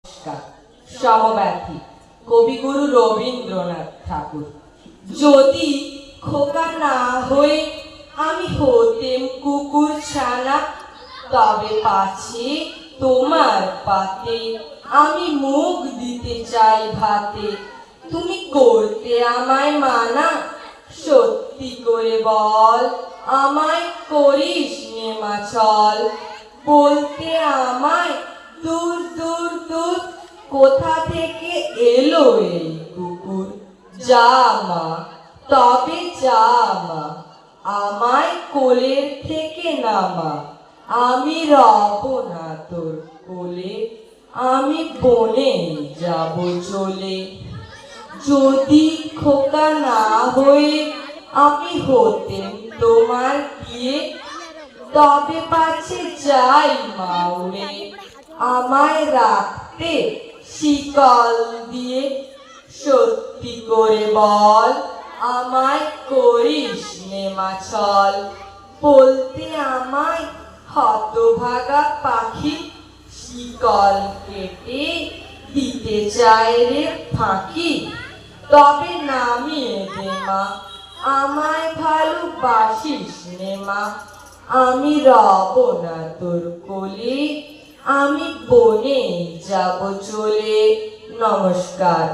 নমস্কার। সমব্যথী কবিগুরু রবীন্দ্রনাথ ঠাকুর। যদি খোকা না হয়ে আমি হতেম কুকুর ছানা, তবে পাছে তোমার পাতে আমি মুখ দিতে চাই ভাতে। তুমি করতে আমায় মানা, সত্যি করে বল আমায় করিস নে মাছল। বলতে আমায় দূর দূর দূর কোথা থেকে এলো এই কুকুর। যা মা, তবে যা মা, আমায় কোলের থেকে নামা। আমি রব না তোর কোলে, আমি বনে যাব চলে। যদি খোকা না হয়ে আমি হতেম তোমার বিয়ে, তবে পাছে যাই মা উড়ে আমায় রাখতে শিকল দিয়ে। সত্যি করে বল আমায় করিস নে মাছল। বলতে আমায় হতভাগা পাখি, শিকল কেটে দিতে চায় রে ফাঁকি। তবে নামিয়ে দে মা, আমায় ভালোবাসিস নে মা। আমি রব না তোর কোলে, আমি বনে যাব চলে। নমস্কার।